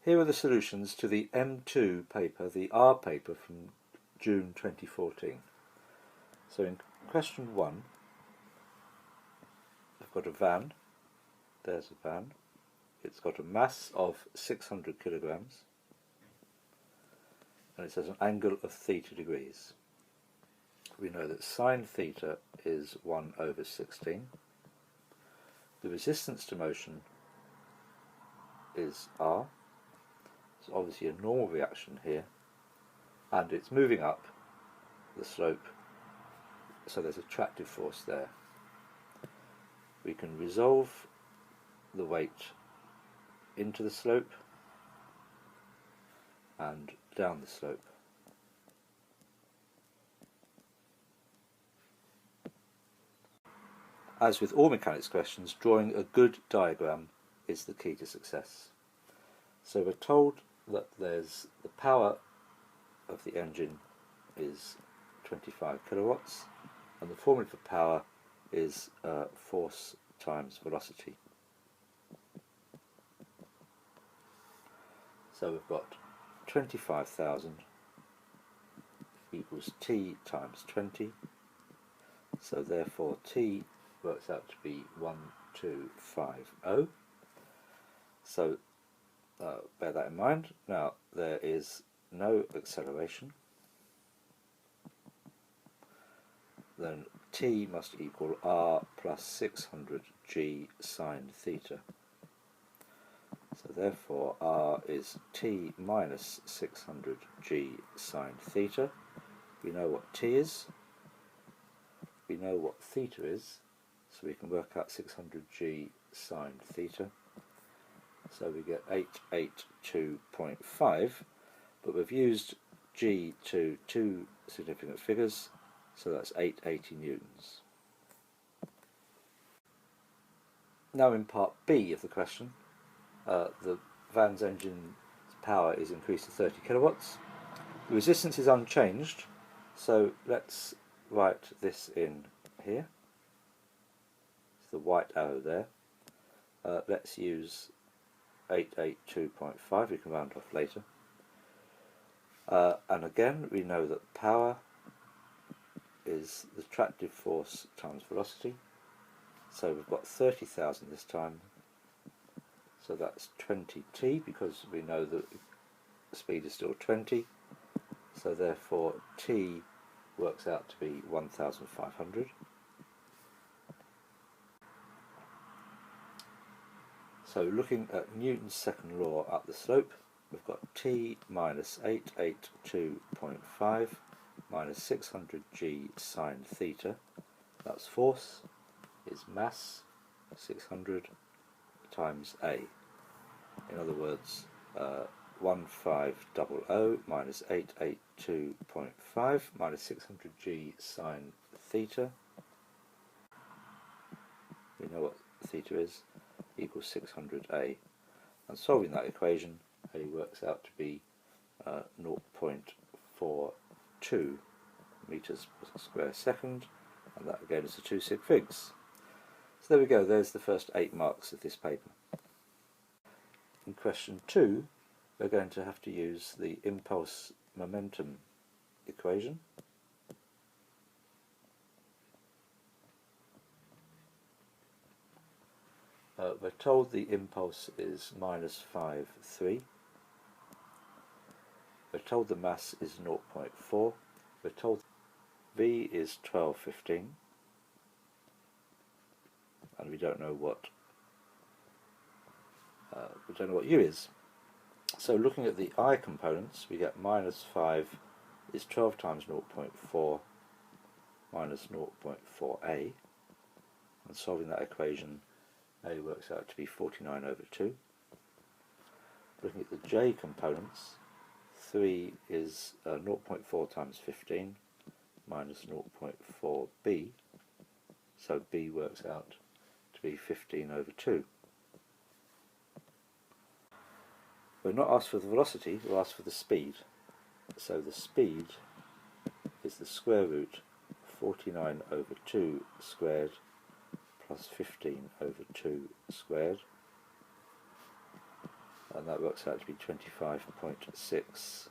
Here are the solutions to the M2 paper, the R paper from June 2014. So in question 1, I've got a van. There's a van. It's got a mass of 600 kilograms and it has an angle of theta degrees. We know that sine theta is 1 over 16. The resistance to motion is R. It's obviously a normal reaction here, and it's moving up the slope, so there's attractive force there. We can resolve the weight into the slope and down the slope. As with all mechanics questions, drawing a good diagram is the key to success. So we're told that there's the power of the engine is 25 kilowatts, and the formula for power is force times velocity. So we've got 25,000 equals T times 20, so therefore T works out to be 1250. So bear that in mind. Now there is no acceleration, then T must equal R plus 600 G sine theta. So therefore R is T minus 600 G sine theta. We know what T is, we know what theta is, so we can work out 600 G sine theta. So we get 882.5, but we've used G to two significant figures, so that's 880 newtons. Now in part B of the question, the van's engine's power is increased to 30 kilowatts. The resistance is unchanged, so let's write this in here. It's the white arrow there. Let's use 882.5, we can round off later. And again, we know that power is the attractive force times velocity. So we've got 30,000 this time. So that's 20t, because we know that the speed is still 20. So therefore t works out to be 1,500. So looking at Newton's second law up the slope, we've got T minus 882.5 minus 600 G sine theta. That's force, is mass, 600 times A. In other words, 1500 minus 882.5 minus 600 G sine theta. We know what theta is, equals 600A. And solving that equation, A works out to be 0.42 meters per square second, and that again is the two sig figs. So there we go, there's the first 8 marks of this paper. In question 2, we're going to have to use the impulse momentum equation. We're told the impulse is minus 5.3. We're told the mass is 0.4. We're told V is 1215, and we don't know what U is. So looking at the I components, we get minus 5 is 12 times 0.4 minus 0.4a, and solving that equation, A works out to be 49 over 2. Looking at the J components, 3 is 0.4 times 15 minus 0.4b, so B works out to be 15 over 2. We're not asked for the velocity, we're asked for the speed. So the speed is the square root of 49 over 2 squared plus 15 over 2 squared. and that works out to be 25.6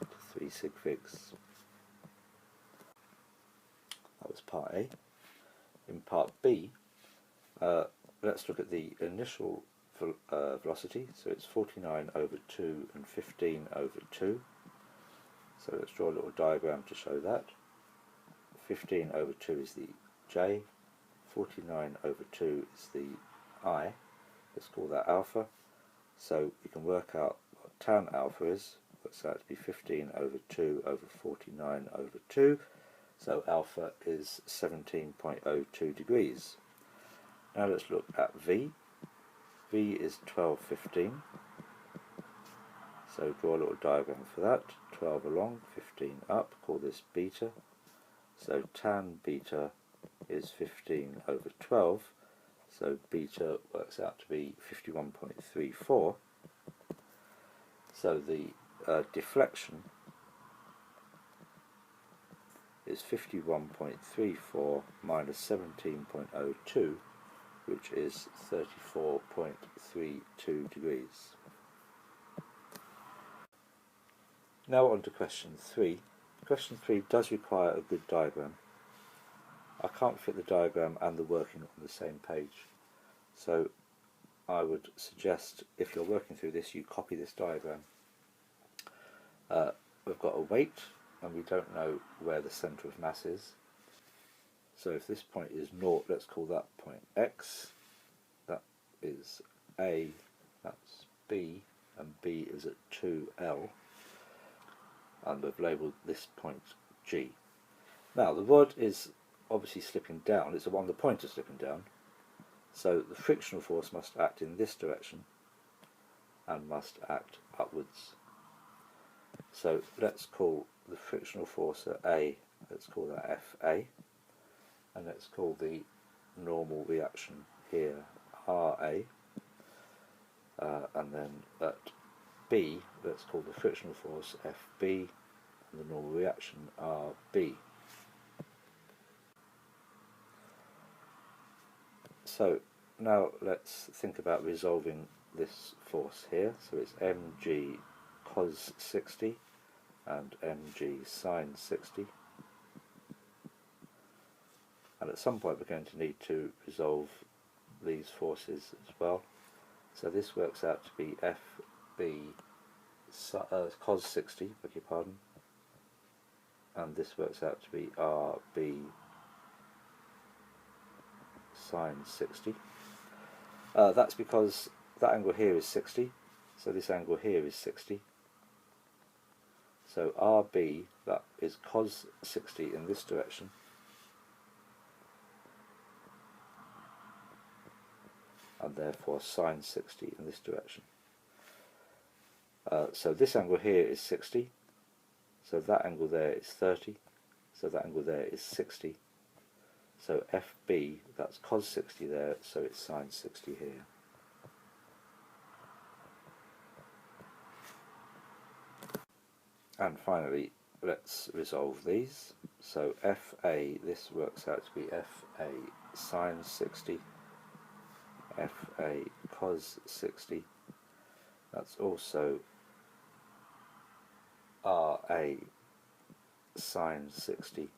to 3 sig figs. That was part A. In part B, let's look at the initial velocity. So it's 49 over 2 and 15 over 2. So let's draw a little diagram to show that. 15 over 2 is the J, 49 over 2 is the I. Let's call that alpha. So we can work out what tan alpha is. Works out to be 15 over 2 over 49 over 2. So alpha is 17.02 degrees. Now let's look at V. V is 1215. So draw a little diagram for that. 12 along, 15 up. Call this beta. So tan beta is 15 over 12. So beta works out to be 51.34. So the deflection is 51.34 minus 17.02, which is 34.32 degrees. Now on to question 3. Question 3 does require a good diagram. I can't fit the diagram and the working on the same page, so I would suggest, if you're working through this, you copy this diagram. We've got a weight, and we don't know where the centre of mass is. So if this point is 0, let's call that point X. That is A, that's B, and B is at 2L. And we've labelled this point G. Now the rod is obviously slipping down, it's on the pointer slipping down, so the frictional force must act in this direction and must act upwards. So let's call the frictional force at A, let's call that FA, and let's call the normal reaction here RA, and then at B, let's call the frictional force FB, and the normal reaction RB. So now let's think about resolving this force here. So it's mg cos 60 and mg sin 60. And at some point we're going to need to resolve these forces as well. So this works out to be FB cos 60, beg your pardon, and this works out to be RB sin 60. That's because that angle here is 60, so this angle here is 60. So RB, that is cos 60 in this direction, and therefore sin 60 in this direction. So this angle here is 60, so that angle there is 30, so that angle there is 60. So FB, that's cos 60 there, so it's sin 60 here. And finally, let's resolve these. So FA, this works out to be FA sin 60, FA cos 60. That's also RA sin 60.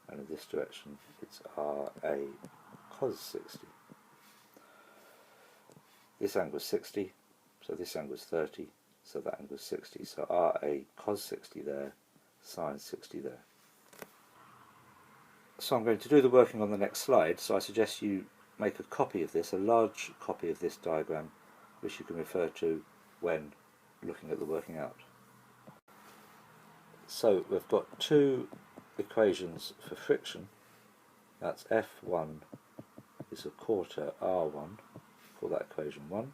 And in this direction it's RA cos 60. This angle is 60, so this angle is 30, so that angle is 60, so RA cos 60 there, sin 60 there. So I'm going to do the working on the next slide, so I suggest you make a copy of this, a large copy of this diagram, which you can refer to when looking at the working out. So we've got two equations for friction. That's F1 is a quarter R1, call that equation 1,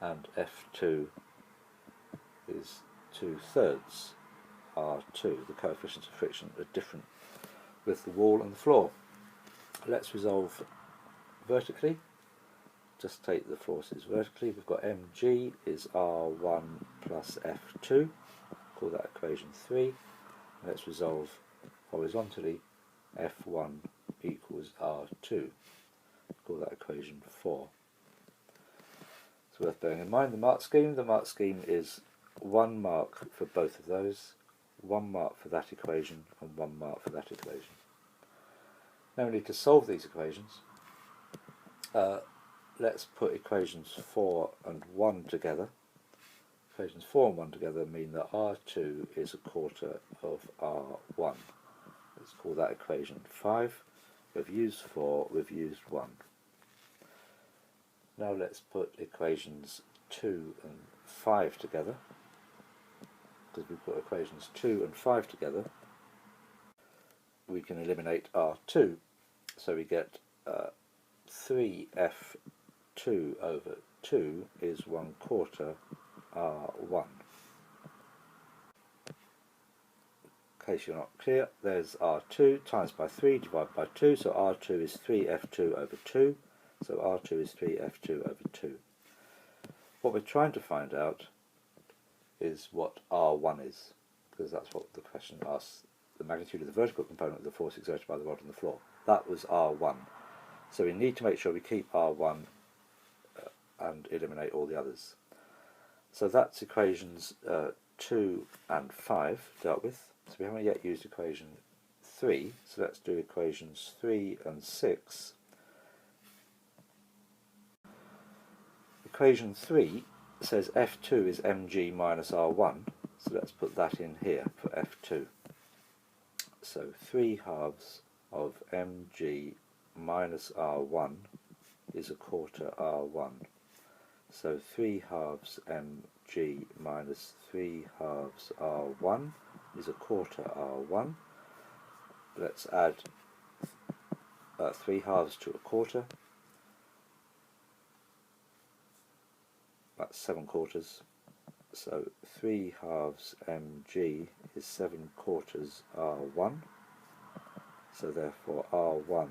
and F2 is 2/3 R2. The coefficients of friction are different with the wall and the floor. Let's resolve vertically. Just take the forces vertically. We've got mg is R1 plus F2, call that equation 3. Let's resolve horizontally. F1 equals R2, call that equation 4. It's worth bearing in mind the mark scheme. The mark scheme is 1 mark for both of those, 1 mark for that equation, and 1 mark for that equation. Now we need to solve these equations. Let's put equations 4 and 1 together. Equations 4 and 1 together mean that R2 is a quarter of R1. Let's call that equation 5. We've used 4, we've used 1. Now let's put equations 2 and 5 together. Because we put equations 2 and 5 together, we can eliminate R2. So we get 3f2 over 2 is 1 quarter R1. In case you're not clear, there's R2 times by 3 divided by 2, so R2 is 3f2 over 2, so R2 is 3f2 over 2. What we're trying to find out is what R1 is, because that's what the question asks, the magnitude of the vertical component of the force exerted by the rod on the floor. That was R1. So we need to make sure we keep R1 and eliminate all the others. So that's equations 2 and 5 dealt with. So we haven't yet used equation 3, so let's do equations 3 and 6. Equation 3 says F2 is mg minus R1, so let's put that in here for F2. So 3 halves of mg minus R1 is a quarter R1. So 3 halves mg minus 3 halves R1 is a quarter R1. Let's add 3 halves to a quarter. That's 7 quarters. So 3 halves mg is 7 quarters R1. So therefore R1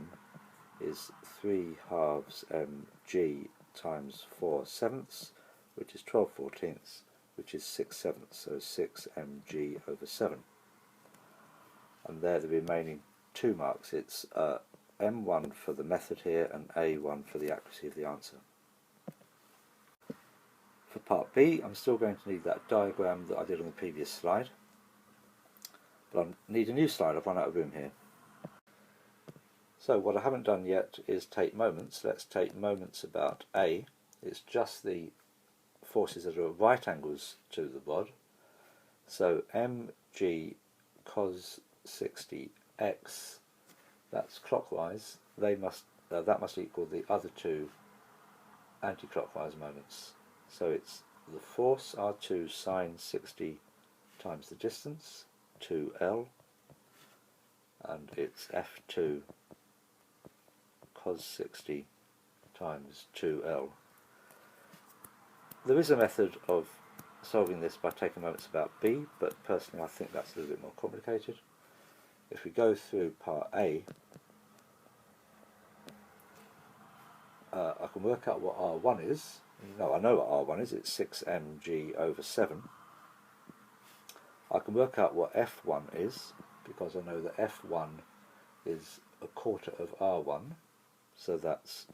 is 3 halves mg times 4 sevenths, which is 12 fourteenths, which is 6 sevenths, so 6 mg over 7. And they're the remaining 2 marks. It's M1 for the method here and A1 for the accuracy of the answer. For part B, I'm still going to need that diagram that I did on the previous slide, but I need a new slide. I've run out of room here. So what I haven't done yet is take moments. Let's take moments about A. It's just the forces that are at right angles to the rod. So mg cos 60x, that's clockwise. That must equal the other 2 anti-clockwise moments. So it's the force R2 sine 60 times the distance, 2L, and it's F2 cos 60 times 2L. There is a method of solving this by taking moments about B, but personally I think that's a little bit more complicated. If we go through part A, I can work out what R1 is. No, I know what R1 is. It's 6 mg over 7. I can work out what F1 is, because I know that F1 is a quarter of R1, so that's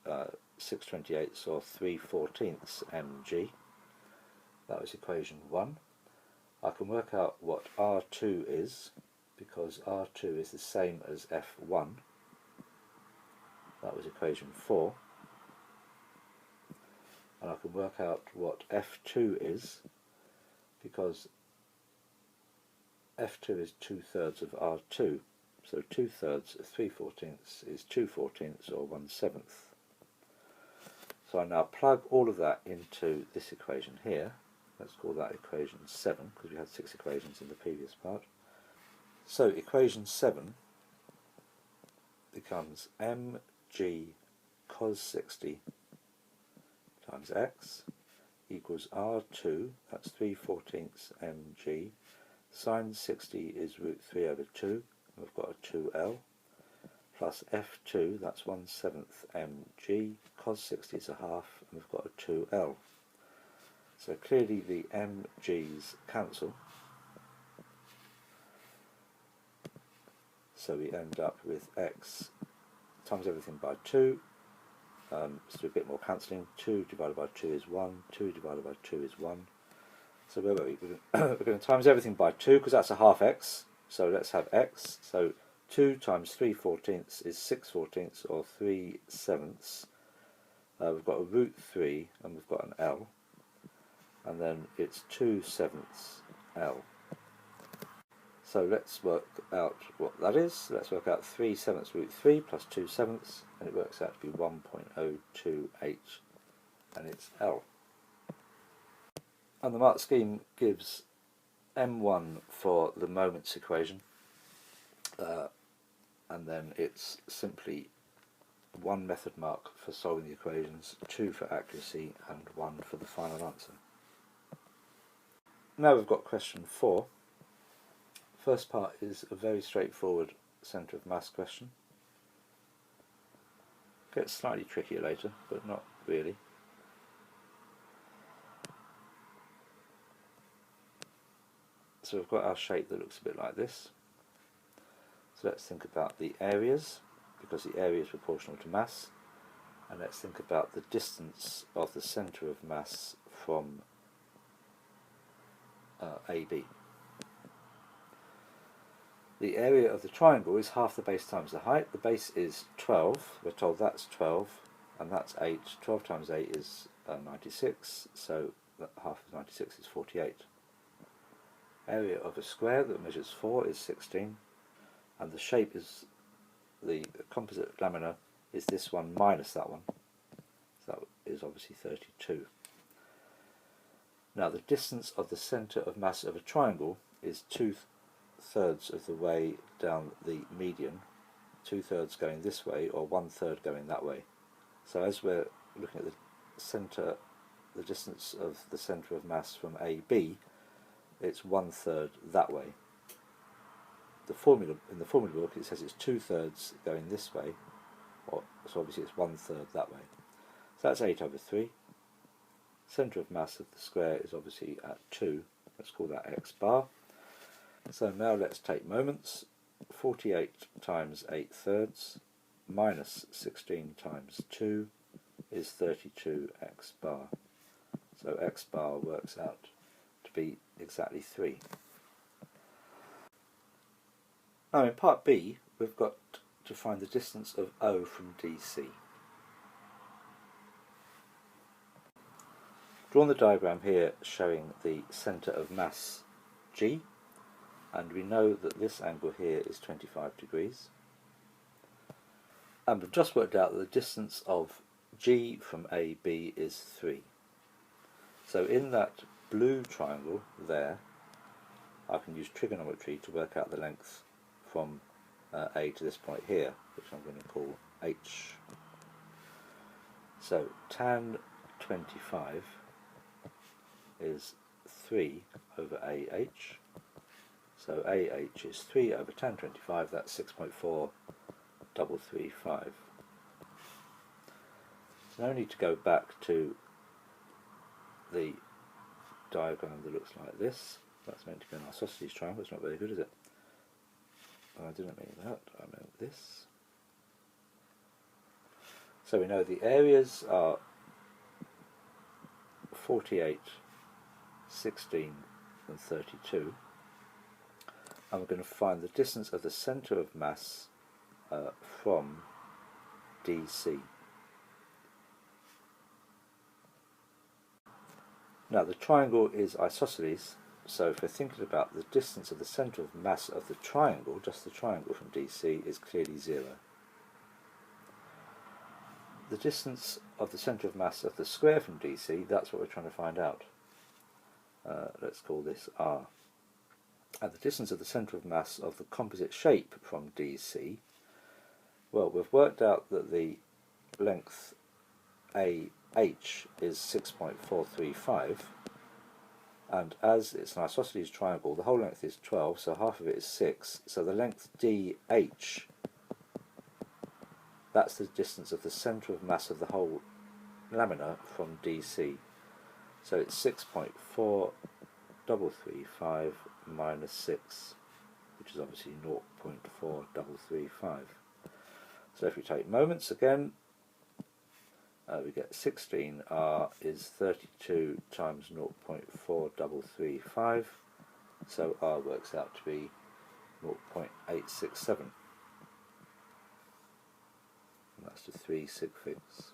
6/28 or 3/14 mg. That was equation 1. I can work out what R2 is, because R2 is the same as F1. That was equation 4. And I can work out what F2 is, because F2 is 2/3 of R2. So 2/3 of 3/14 is 2/14 or 1/7. So I now plug all of that into this equation here. Let's call that equation 7, because we had 6 equations in the previous part. So equation 7 becomes mg cos 60 times x equals R2, that's 3/14 mg, sine 60 is √3 over 2, we've got a 2L, plus F2, that's 1/7 mg, cos 60 is a half, and we've got a 2L. So clearly the mg's cancel, so we end up with x times everything by 2, let's do a bit more cancelling. 2 divided by 2 is 1, 2 divided by 2 is 1. So where were we? We're going to times everything by 2 because that's a half x. So let's have x. So 2 times 3/14 is 6/14 or 3/7. We've got a root 3 and we've got an L. And then it's 2/7 L. So let's work out what that is. Let's work out 3/7 root 3 plus 2/7, and it works out to be 1.028, and it's L. And the mark scheme gives M1 for the moments equation, and then it's simply one method mark for solving the equations, 2 for accuracy, and 1 for the final answer. Now we've got question 4. First part is a very straightforward centre of mass question. Gets slightly trickier later, but not really. So we've got our shape that looks a bit like this. So let's think about the areas, because the area is proportional to mass, and let's think about the distance of the centre of mass from AB. The area of the triangle is half the base times the height. The base is 12. We're told that's 12, and that's 8. 12 times 8 is 96, so half of 96 is 48. Area of a square that measures 4 is 16, and the shape is, the composite lamina is this one minus that one, so that is obviously 32. Now the distance of the centre of mass of a triangle is 2/3 of the way down the median, 2/3 going this way or 1/3 going that way. So as we're looking at the centre, the distance of the centre of mass from AB, it's 1/3 that way. The formula, in the formula book, it says it's 2/3 going this way, so obviously it's 1/3 that way. So that's 8/3. Centre of mass of the square is obviously at 2. Let's call that x bar. So now let's take moments. 48 times 8/3 minus 16 times 2 is 32 x bar. So x bar works out to be exactly 3. Now in part B, we've got to find the distance of O from DC. Drawn the diagram here showing the centre of mass G, and we know that this angle here is 25 degrees. And we've just worked out that the distance of G from AB is 3. So in that blue triangle there, I can use trigonometry to work out the length from A to this point here, which I'm going to call H. So tan 25 is 3 over AH. So AH is 3 over tan 25, that's 6.4335. So now I need to go back to the diagram that looks like this. That's meant to be an isosceles triangle, it's not very good, is it? Oh, I didn't mean that, I meant this. So we know the areas are 48, 16 and 32. And we're going to find the distance of the centre of mass from DC. Now the triangle is isosceles, so if we're thinking about the distance of the centre of mass of the triangle, just the triangle from DC, is clearly 0. The distance of the centre of mass of the square from DC, that's what we're trying to find out. Let's call this R. And the distance of the centre of mass of the composite shape from DC, well, we've worked out that the length AH is 6.435, and as it's an isosceles triangle, the whole length is 12, so half of it is 6, so the length DH, that's the distance of the centre of mass of the whole lamina from DC. So it's 6.4335 minus 6, which is obviously 0.4335. So if we take moments again, we get 16R is 32 times 0.4335, so R works out to be 0.867. And that's the 3 sig figs.